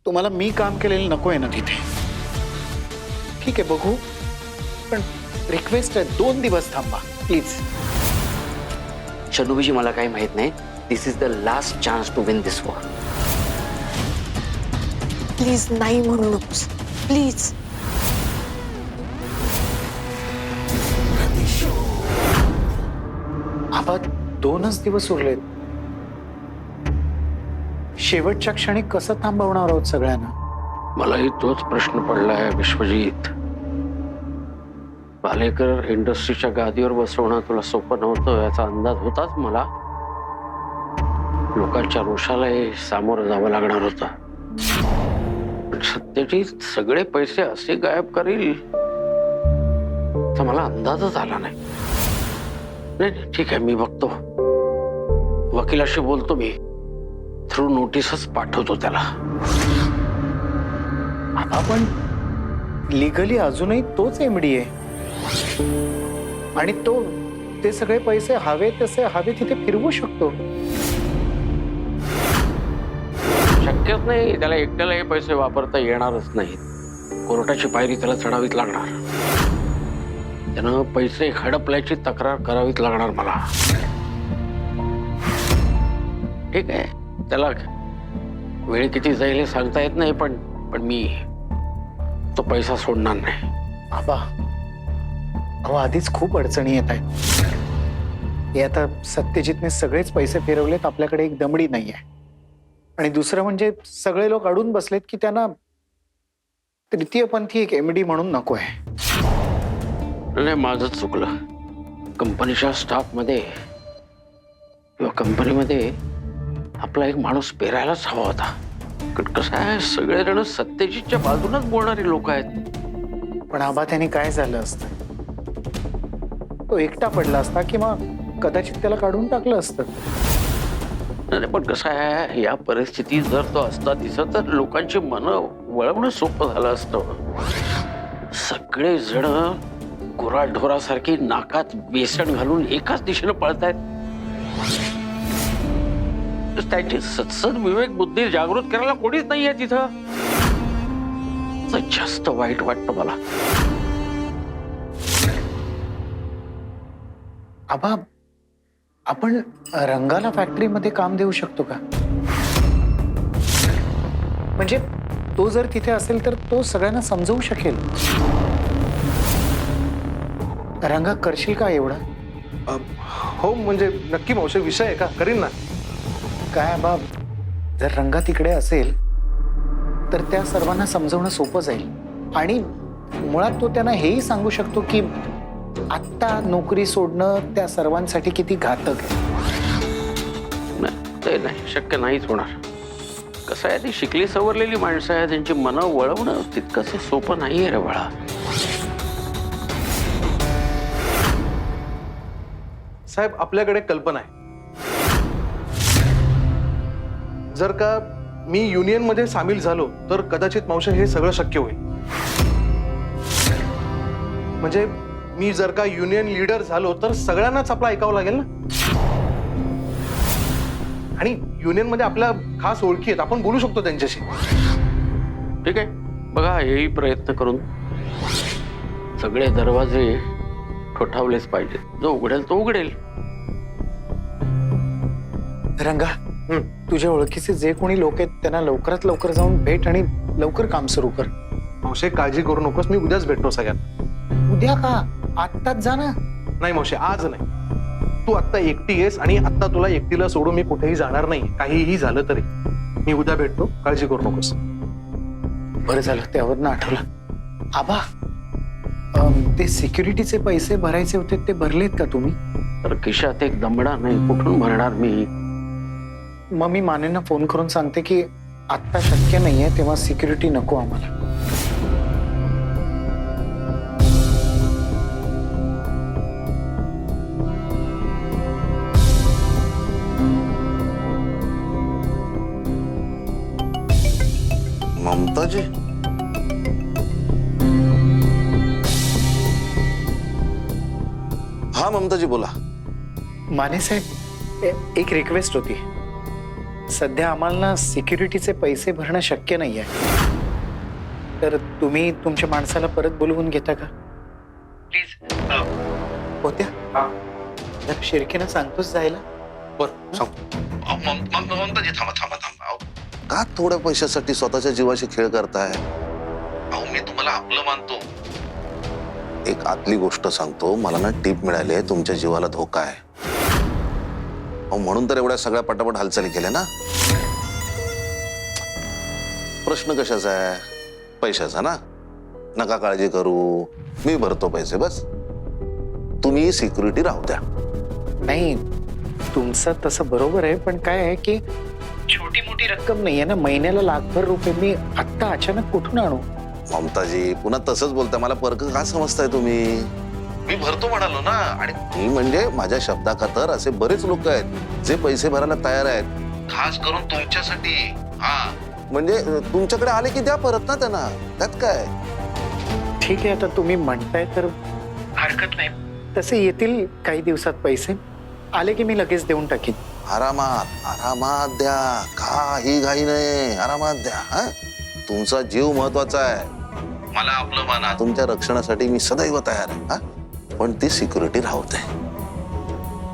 तुम्हाला मी काम केलेलं नको आहे ना तिथे? ठीक आहे बघू, पण रिक्वेस्ट आहे 2 दिवस थांबा प्लीज. शनुबीजी मला काही माहित नाही. This is the last chance to win this war. Please नाही म्हणू नकोस प्लीज. आबा 2च दिवस उरलेत. शेवटच्या क्षणी कसं थांबवणार आहोत सगळ्यांना? मलाही तोच प्रश्न पडला आहे विश्वजीत. पालेकर इंडस्ट्रीच्या गादीवर बसवणं तुला सोपं नव्हतं याचा अंदाज होताच मला. लोकांच्या रोषालाही सामोरं जावं लागणार होतं. पण सत्यजित सगळे पैसे असे गायब करील तर मला अंदाजच आला नाही. नाही ठीक आहे, मी बघतो. वकिलाशी बोलतो मी. थ्रू नोटीसच पाठवतो त्याला. आपण लिगली अजूनही तोच एमडी आहे आणि तो ते सगळे पैसे हवे तसे हवे तिथे फिरवू शकतो. शक्यच नाही. त्याला एकट्याला हे पैसे वापरता येणारच नाहीत. कोर्टाची पायरी त्याला चढावीच लागणार. त्यानं पैसे हडपल्याची तक्रार करावीच लागणार मला. ठीक आहे, त्याला वेळ किती जाईल हे सांगता येत नाही, पण मी तो पैसा सोडणार नाही. आबा अहो आधीच खूप अडचणी येत आहेत. हे आता सत्यजितने सगळेच पैसे फिरवलेत. आपल्याकडे एक दमडी नाही आहे. आणि दुसरं म्हणजे सगळे लोक अडून बसलेत की त्यांना तृतीयपंथी एक एमडी म्हणून नको आहे. नाही, माझंच चुकलं. कंपनीच्या स्टाफमध्ये किंवा कंपनीमध्ये आपला एक माणूस पेरायलाच हवा होता. कसं आहे, सगळेजण सत्यजितच्या बाजूनच बोलणारी लोक आहेत. पण आबा त्याने काय झालं असतं? तो एकटा पडला असता किंवा कदाचित त्याला काढून टाकलं असतं. नाही पण कसं आहे, या परिस्थितीत जर तो असता दिसत तर लोकांची मनं वळवणं सोपं झालं असतं. सगळे जण गुराढोरासारखी ढोरासारखी नाकात बेसन घालून एकाच दिशेनं पळतायत. त्याची सत्सद विवेक बुद्धी जागृत करायला कोणीच नाहीये तिथं. जास्त वाईट वाटतं मला. आबा आपण रंगाला फॅक्टरीमध्ये काम देऊ शकतो का? म्हणजे तो जर तिथे असेल तर तो सगळ्यांना समजवू शकेल. रंगा करशील का एवढं? हो म्हणजे नक्की मावशी, विषय आहे का? करीन ना. काय आबा, जर रंगा तिकडे असेल तर त्या सर्वांना समजवणं सोपं जाईल. आणि मुळात तो त्यांना हेही सांगू शकतो की आत्ता नोकरी सोडणं त्या सर्वांसाठी किती घातक आहे. नाही, ते नाही, शक्य नाहीच होणार. कसं आहे, ती शिकली सवरलेली माणसं आहे. त्यांची मनं वळवणं तितकंसं सोपं नाहीये रे बाळा. साहेब, आपल्याकडे कल्पना आहे. जर का मी युनियन मध्ये सामील झालो तर कदाचित मावशी हे सगळं शक्य होईल. म्हणजे मी जर का युनियन लीडर झालो तर सगळ्यांनाच आपलं ऐकावं लागेल ना. आणि युनियन मध्ये आपल्या खास ओळखी आहेत, आपण बोलू शकतो त्यांच्याशी. ठीक आहे, बघा हेही प्रयत्न करून सगळे दरवाजे ठोठावलेच पाहिजे. जो उघडेल तो उघडेल. रंगा, तुझ्या ओळखीचे जे कोणी लोक आहेत त्यांना लवकरात लवकर जाऊन भेट आणि लवकर काम सुरू कर. मावशी काळजी करू नकोस, मी उद्याच भेटतो सगळ्यांना. उद्या का? आत्ताच जा ना. नाही मावशी, आज नाही. तू आत्ता एकटी आहेस आणि आत्ता तुला एकटीला सोडून मी कुठेही जाणार नाही. काहीही झालं तरी मी उद्या भेटतो, काळजी करू नकोस. बरं झालं त्यावरनं आठवलं. आबा ते सिक्युरिटीचे पैसे भरायचे होते ते भरलेत का तुम्ही? तर खिशात एक दमडा नाही, कुठून भरणार मी? मग मी मानेंना फोन करून सांगते की आत्ता शक्य नाहीये, तेव्हा सिक्युरिटी नको आम्हाला. ममताजी, हा ममताजी बोला. माने साहेब, एक रिक्वेस्ट होती. सध्या आम्हाला सिक्युरिटीचे पैसे भरणं शक्य नाही आहे. तर तुम्ही तुमच्या माणसाला परत बोलवून घेता का प्लीज? होत्या तर शिर्केनं सांगतोच जायला. बरं सांगतो. ममताजी थांबा थांबा थांबा अहो, का थोड्या पैशासाठी स्वतःच्या जीवाशी खेळ करताय? अहो मी तुम्हाला आपलं मानतो. एक आतली गोष्ट सांगतो, मला ना टीप मिळाली आहे, तुमच्या जीवाला धोका आहे. अहो म्हणून तर एवढ्या सगळ्या पटापट हालचाली केल्या ना. प्रश्न कशाचा आहे? पैशाचा ना. नका काळजी करू, मी भरतो पैसे. बस तुम्ही सिक्युरिटी राहू द्या. नाही तुमचं तसं बरोबर आहे, पण काय आहे की छोटी मोठी रक्कम नाहीये ना. महिन्याला लाखभर रुपये मी आत्ता अचानक कुठून आणू? ममताजी पुन्हा तसंच बोलताय, मला परक का समजताय तुम्ही? मी भरतो म्हणालो ना. आणि मी म्हणजे माझ्या शब्दाखातर असे बरेच लोक आहेत जे पैसे भरायला तयार आहेत, खास करून तुमच्यासाठी. हा म्हणजे तुमच्याकडे आले की द्या परत ना त्यांना, त्यात काय. ठीक आहे, आता तुम्ही म्हणताय तर हरकत नाही. तसे येतील काही दिवसात पैसे. आले की मी लगेच देऊन टाकीन. आरामात आरामात द्या, काही घाई नाही, आरामात द्या. हा तुमचा जीव महत्वाचा आहे. मला आपलं माना, तुमच्या रक्षणासाठी मी सदैव तयार आहे. हा पण ती सिक्युरिटी राहू दे.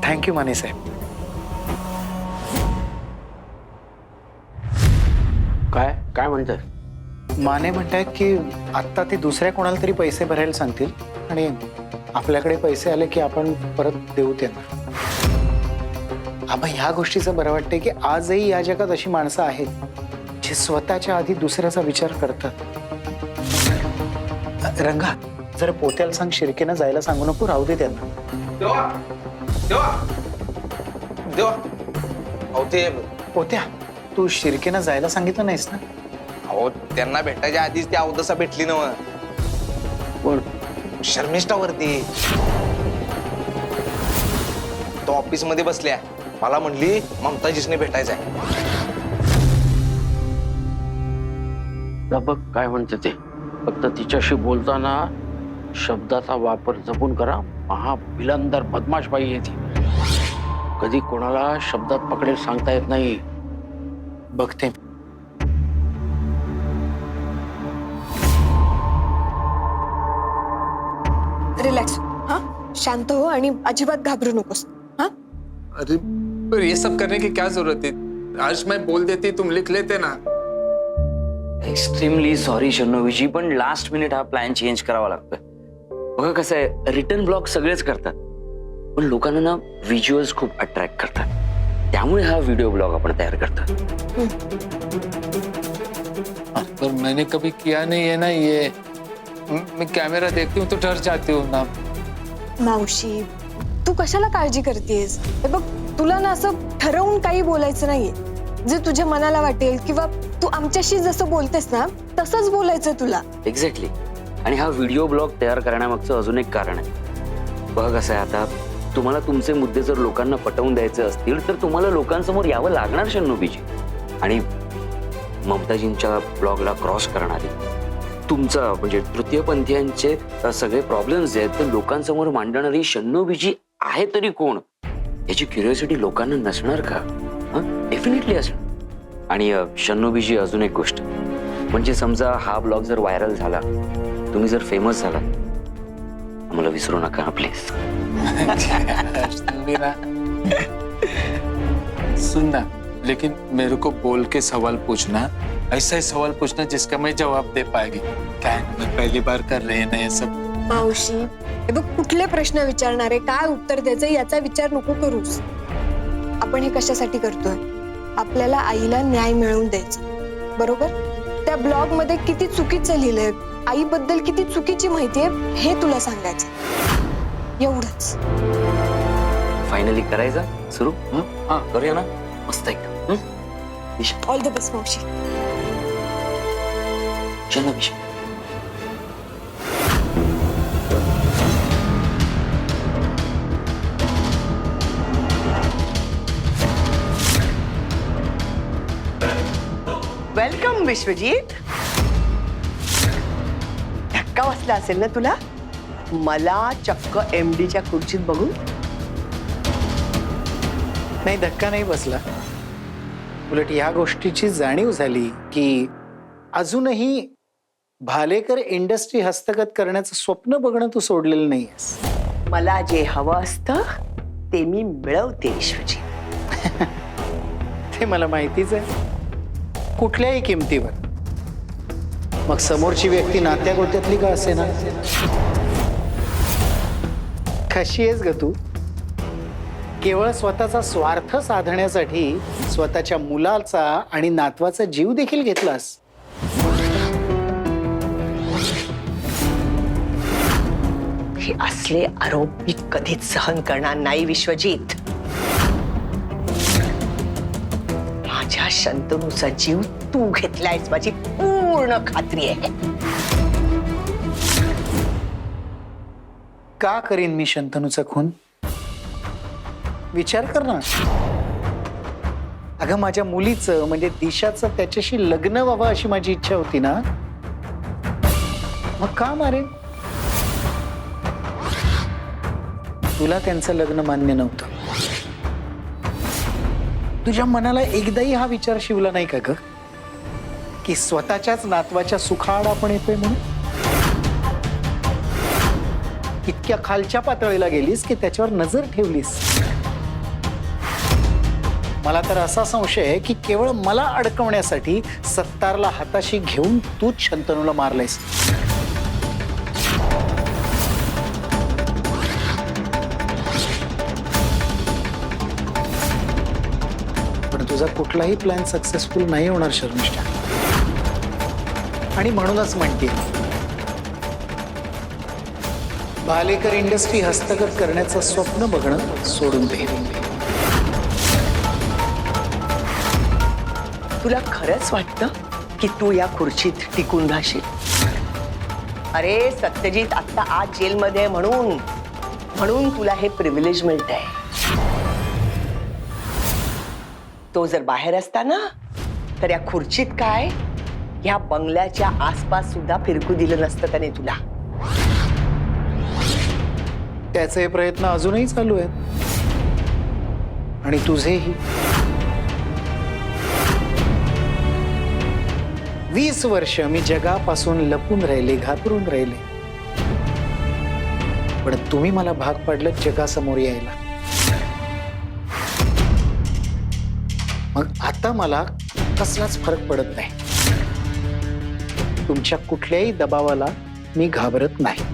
थँक्यू माने साहेब. काय काय म्हणताय? माने म्हणतायत की आत्ता ते दुसऱ्या कोणाला तरी पैसे भरायला सांगतील आणि आपल्याकडे पैसे आले की आपण परत देऊ त्यांना. आबा ह्या गोष्टीचं बरं वाटतंय की आजही या जगात अशी माणसं आहेत जे स्वतःच्या आधी दुसऱ्याचा विचार करतात. रंगा जर पोत्याला सांग शिर्केनं जायला सांगू नको, राहू दे त्यांना. देवा देवा देवा अहो ते पोत्या तू शिर्केनं जायला सांगितलं नाहीस ना? अहो त्यांना भेटायच्या आधीच ती अवदसा भेटली नव. पण शर्मिष्ठावरती तो ऑफिस मध्ये बसल्या, मला म्हणली ममताजीसने भेटायचंय. बघ काय म्हणते ते. फक्त तिच्याशी बोलताना शब्दाचा वापर जपून करा. महाविलंदर बदमाश बाई आहे ती. कधी कोणाला शब्दात पकडेल सांगता येत नाही. बघते. रिलॅक्स. हा शांत हो आणि अजिबात घाबरू नकोस. हा अरे पर ये सब करने की क्या जरूरत है? आज मैं बोल देती, तुम लिख लेते ना. एक्स्ट्रीमली सॉरी शर्णवीजी, पण लास्ट मिनिट हा प्लॅन चेंज करावा लागतोय. बघा कसं आहे, रिटर्न ब्लॉग सगळेच करतात, पण लोकांना ना व्हिज्युअल्स खूप अट्रॅक्ट करतात. त्यामुळे हा व्हिडिओ ब्लॉग आपण तयार करतो. पर मैंने कभी किया नहीं है ना ये. मैं कैमरा देखती हूँ तो डर जाती हूँ ना. मावशी तू कशाला काळजी करतेस? हे बघ तुला ना असं ठरवून काही बोलायचं नाहीये. जे तुझ्या मनाला वाटेल किंवा तू आमच्याशी जसं बोलतेस ना तसंच बोलायचं तुला. एक्झॅक्टली. आणि हा व्हिडिओ ब्लॉग तयार करण्यामागचं अजून एक कारण आहे. बघा कसं आहे, आता तुम्हाला तुमचे मुद्दे जर लोकांना पटवून द्यायचे असतील तर तुम्हाला लोकांसमोर यावं लागणार शर्णवीजी. आणि ममताजींच्या ब्लॉगला क्रॉस करणारी तुमचा म्हणजे तृतीयपंथीयांचे सगळे प्रॉब्लेम्स जे आहेत ते लोकांसमोर मांडणारी शर्णवीजी आहे तरी कोण, याची क्युरिओसिटी लोकांना नसणार का? डेफिनेटली असणार. आणि शर्णवीजी अजून एक गोष्ट म्हणजे समजा हा ब्लॉग जर व्हायरल झाला, तुम्ही जर फेमस झाला, आम्हाला विसरू नका प्लीज. सुन ना, लेकिन मेरे को बोल के सवाल पूछना, ऐसा ही सवाल पूछना जिसका मैं जवाब दे पाएगी. क्या मैं पहली बार कर रहे हैं ना ये सब. मावशी हे बघ कुठले प्रश्न विचारणारे, काय उत्तर द्यायचं याचा विचार नको करूस. आपण हे कशासाठी करतोय? आपल्याला आईला न्याय मिळवून द्यायचं, बरोबर? त्या ब्लॉग मध्ये किती चुकीचं लिहिलंय, आईबद्दल किती चुकीची माहिती आहे हे तुला सांगायचं, एवढंच. फायनली करायचा सुरू. हा करूया ना, मस्त एकदम. ऑल द बेस्ट मावशी. शर्णवीजी वेलकम विश्वजीत. धक्का बसला असेल ना तुला, मला चक्क MDच्या खुर्चीत बघून. नाही धक्का नाही बसला, उलट या गोष्टीची जाणीव झाली की अजूनही भालेकर इंडस्ट्री हस्तगत करण्याचं स्वप्न बघणं तू सोडलेलं नाहीयेस. मला जे हवं असतं ते मी मिळवते विश्वजी. ते मला माहितीच आहे, कुठल्याही किमतीवर. मग समोरची व्यक्ती नात्यागोत्यातली का असे ना. कशी आहेस ग तू? केवळ स्वतःचा स्वार्थ साधण्यासाठी स्वतःच्या मुलाचा आणि नातवाचा जीव देखील घेतलास. हे असले आरोप मी कधीच सहन करणार नाही विश्वजीत. माझ्या शंतनूचा जीव तू घेतलायस माझी पूर्ण खात्री आहे. का करीन मी शंतनूचा खून? विचार कर ना. अगं माझ्या मुलीचं म्हणजे दिशाचं त्याच्याशी लग्न व्हावं अशी माझी इच्छा होती ना. मग का मारेन? तुला त्यांचं लग्न मान्य नव्हतं. तुझ्या मनाला एकदाही हा विचार शिवला नाही का ग की स्वतःच्याच नातवाच्या सुखाआड आपण येतोय म्हणून? इतक्या खालच्या पातळीला गेलीस की त्याच्यावर नजर ठेवलीस. मला तर असा संशय आहे की केवळ मला अडकवण्यासाठी सत्तारला हाताशी घेऊन तूच शंतनूला मारलेस. पण तुझा कुठलाही प्लॅन सक्सेसफुल नाही होणार शर्मिष्ठा. आणि म्हणूनच म्हणते, भालेकर इंडस्ट्री हस्तगत करण्याचं स्वप्न बघणं सोडून दे. तुला खरंच वाटतं की तू या खुर्चीत टिकून राहशील? अरे सत्यजित आता आज जेलमध्ये आहे म्हणून तुला हे प्रिव्हिलेज मिळत आहे. तो जर बाहेर असता ना तर या खुर्चीत काय ह्या बंगल्याच्या आसपास सुद्धा फिरकू दिलं नसतं त्याने तुला. त्याचे प्रयत्न अजूनही चालू आहेत आणि तुझेही. 20 वर्ष मी जगापासून लपून राहिले, घाबरून राहिले, पण तुम्ही मला भाग पाडलं जगासमोर यायला. मग आता मला कसलाच फरक पडत नाही. तुमच्या कुठल्याही दबावाला मी घाबरत नाही.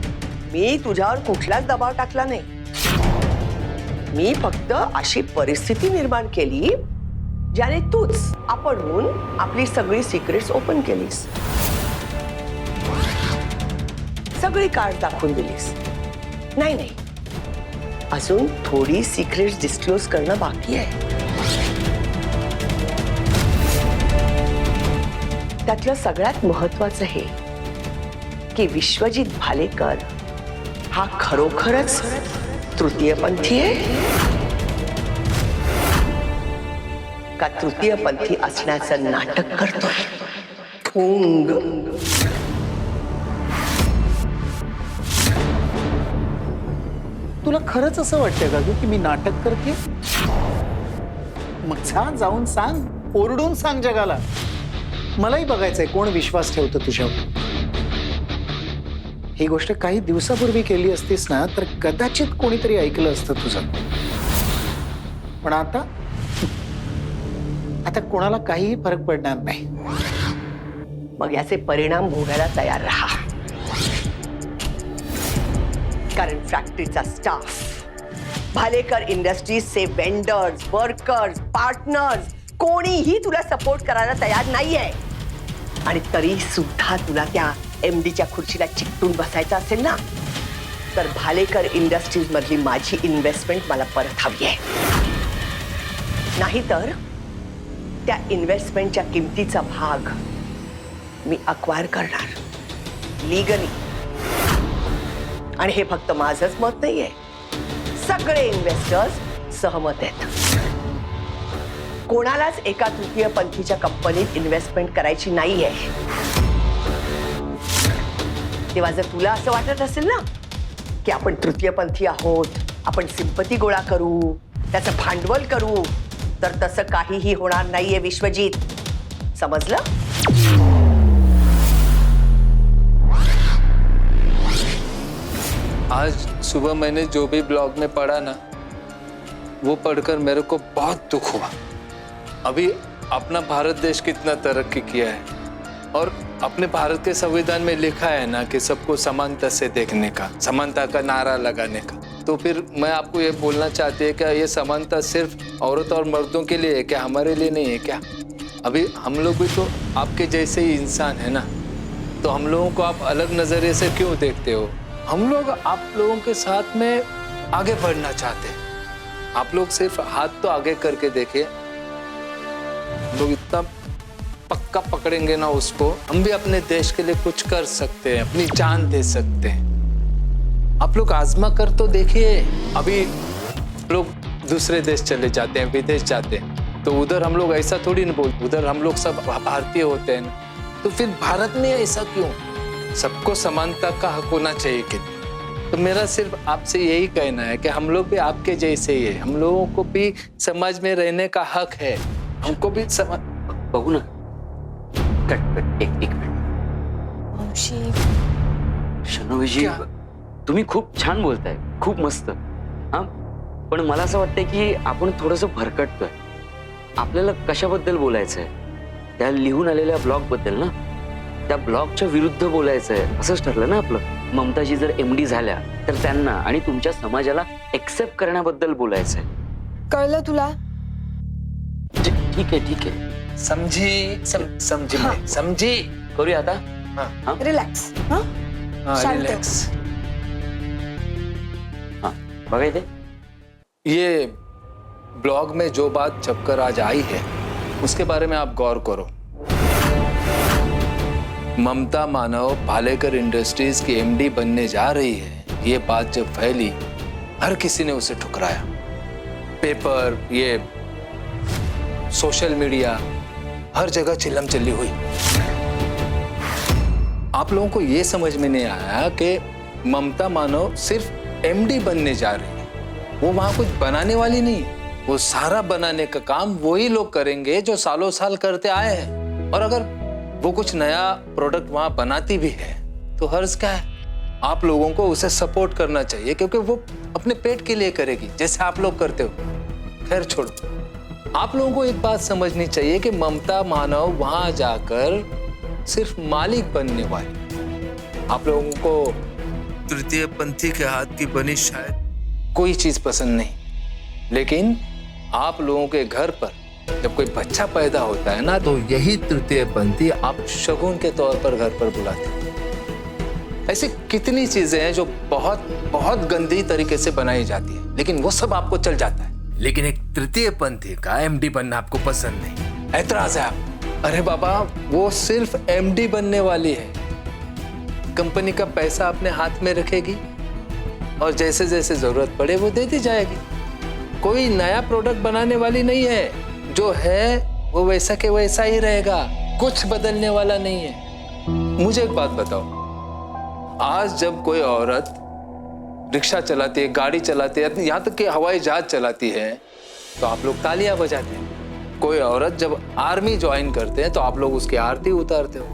मी तुझ्यावर कुठलाच दबाव टाकला नाही. मी फक्त अशी परिस्थिती निर्माण केली ज्याने तूच आपणहून आपली सगळी सिक्रेट्स ओपन केलीस, सगळी कार्ड दाखवून दिलीस. नाही अजून थोडी सिक्रेट्स डिस्क्लोज करणं बाकी आहे. त्यातलं सगळ्यात महत्वाचं हे की विश्वजित भालेकर हा खरोखरच तृतीयपंथी आहे का तृतीयपंथी असण्याचं नाटक करतोय? फुंग. तुला खरंच असं वाटतंय का ग की मी नाटक करते? मग जाऊन सांग, ओरडून सांग जगाला. मलाही बघायचंय कोण विश्वास ठेवतं तुझ्यावर. ही गोष्ट काही दिवसापूर्वी केली असतीस ना तर कदाचित कोणीतरी ऐकलं असतं तुझं. पण आता कोणाला काहीही फरक पडणार नाही. मग याचे परिणाम भोगायला तयार राहा. कारण फॅक्टरीचा स्टाफ, भालेकर इंडस्ट्रीजचे वेंडर्स, वर्कर्स, पार्टनर्स कोणीही तुला सपोर्ट करायला तयार नाहीये. आणि तरी सुद्धा तुला त्या MDच्या खुर्चीला चिकटून बसायचं असेल ना तर भालेकर इंडस्ट्रीज मधली माझी इन्व्हेस्टमेंट मला परत हवी आहे. नाहीतर त्या इन्व्हेस्टमेंटच्या किमतीचा भाग मी अक्वायर करणार लीगली. आणि हे फक्त माझंच मत नाहीये, सगळे इन्व्हेस्टर्स सहमत आहेत. कोणालाच एका तृतीयपंथीच्या कंपनीत इन्व्हेस्टमेंट करायची नाहीये. तेव्हा जर तुला असं वाटत असेल ना की आपण तृतीयपंथी आहोत, आपण सिंपती गोळा करू, त्याचं भांडवल करू, तर तसं काहीही होणार नाहीये विश्वजीत, समजलं? आज सुबह मैंने जो भी ब्लॉग में पढ़ा ना, वो पढ़कर मेरे को बहुत दुख हुआ। अभी अपना भारत देश कितना तरक्की किया है और अपने भारत के संविधान में लिखा है ना कि सबको समानता से देखने का, समानता का नारा लगाने का। तो फिर मैं आपको ये बोलना चाहती है कि ये समानता सिर्फ औरत और मर्दों के लिए है क्या, हमारे लिए नहीं है क्या? अभी हम लोग भी तो आपके जैसे ही इंसान है ना, तो हम लोगों को आप अलग नजरिए से क्यों देखते हो? हम लोग आप लोगों के साथ में आगे बढ़ना चाहते हैं। आप लोग सिर्फ हाथ तो आगे करके देखिए, हम लोग इतना पक्का पकड़ेंगे ना उसको, हम भी अपने देश के लिए कुछ कर सकते हैं, अपनी जान दे सकते हैं। आप लोग आजमा कर तो देखिए। अभी लोग दूसरे देश चले जाते हैं, विदेश जाते हैं, तो उधर हम लोग ऐसा थोड़ी ना बोलते, उधर हम लोग सब भारतीय होते हैं ना। तो फिर भारत में ऐसा क्यों? सबको समानता का हक होना चाहिए कि? तो मेरा सिर्फ आपसे यही कहना है कि हम लोग भी आपके जैसे ही है, हम लोगों को भी समाज में रहने का हक है, हमको भी बघू ना, कट एक मिनिट। शनोईजी, तुम्ही खूप छान बोलताय, खूप मस्त, हा, पण मला असं वाटतंय की आपण थोडंसं भरकटतोय. आपल्याला कशाबद्दल बोलायचंय? त्या लिहून आलेल्या ब्लॉग बद्दल ना, त्या ब्लॉगच्या विरुद्ध बोलायचंय असंच ठरलं ना आपलं. ममताजी जर MD झाल्या तर त्यांना आणि तुमच्या समाजाला एक्सेप्ट करण्याबद्दल बोलायचंय. कळलं तुला? ठीक आहे समझी समझी करूया आता. रिलॅक्स. शांत. रिलैक्स. बघा इथे ये ब्लॉग में जो बात छपकर आज आई है उसके बारे में आप गौर करो। ममता मानव भालेकर इंडस्ट्रीज की MD बनने जा रही है, ये बात जब फैली हर किसी ने उसे ठुकराया। पेपर, ये सोशल मीडिया, हर जगह चिल्लम चिल्ली हुई। आप लोगों को ये समझ में नहीं आया कि ममता मानव सिर्फ MD बनने जा रही है, वो वहां कुछ बनाने वाली नहीं है। वो सारा बनाने का काम वही लोग करेंगे जो सालों साल करते आए हैं। और अगर वो कुछ नया प्रोडक्ट वहां बनाती भी है तो हर्ज क्या है? आप लोगों को उसे सपोर्ट करना चाहिए, क्योंकि वो अपने पेट के लिए करेगी जैसे आप लोग करते हो। खैर छोड़ो, आप लोगों को एक बात समझनी चाहिए कि ममता मानव वहां जाकर सिर्फ मालिक बनने वाली। आप लोगों को तृतीय पंथी के हाथ की बनी शायद कोई चीज पसंद नहीं, लेकिन आप लोगों के घर पर जब कोई बच्चा पैदा होता है ना, तो यही तृतीय पंथी आप शगुन के तौर पर घर पर बुलाते हैं। ऐसी कितनी चीजें हैं जो बहुत बहुत गंदी तरीके से बनाई जाती है, लेकिन वो सब आपको चल जाता है। लेकिन एक तृतीय पंथी का MD बनना आपको पसंद नहीं, ऐतराज है आप। अरे बाबा, वो सिर्फ MD बनने वाली है, कंपनी का पैसा अपने हाथ में रखेगी और जैसे जैसे जरूरत पड़े वो देती जाएगी। कोई नया प्रोडक्ट बनाने वाली नहीं है, जो है वो वैसा के वैसा ही रहेगा, कुछ बदलने वाला नहीं है। मुझे एक बात बताओ, आज जब कोई औरत रिक्शा चलाती है, गाड़ी चलाती है, यहाँ तक कि हवाई जहाज चलाती है, तो आप लोग तालियां बजाते हैं। कोई औरत जब आर्मी ज्वाइन करते हैं तो आप लोग उसकी आरती उतारते हो।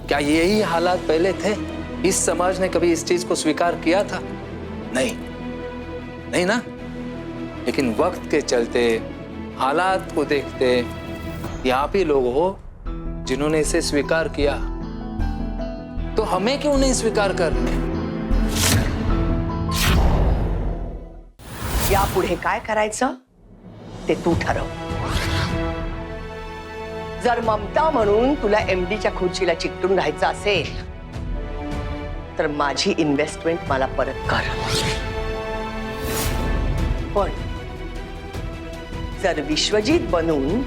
क्या यही हालात पहले थे? इस समाज ने कभी इस चीज को स्वीकार किया था? नहीं ना। लेकिन वक्त के चलते, हालात को देखते, ये आप ही लोग हो जिन्होंने इसे स्वीकार किया। तो हमें क्यों नहीं स्वीकार कर रहे? यापुढे काय करायचं ते तू ठरव. जर ममता म्हणून तुला MDच्या खुर्चीला चिकटून राहायचं असेल तर माझी इन्व्हेस्टमेंट मला परत कर. पण जर विश्वजीत बनून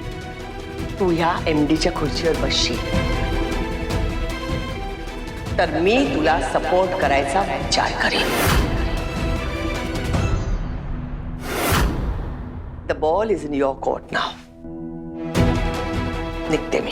तू ह्या MDच्या खुर्चीवर बसशील तर मी तुला सपोर्ट करायचा विचार करेन. The ball is in your court now. निघते मी.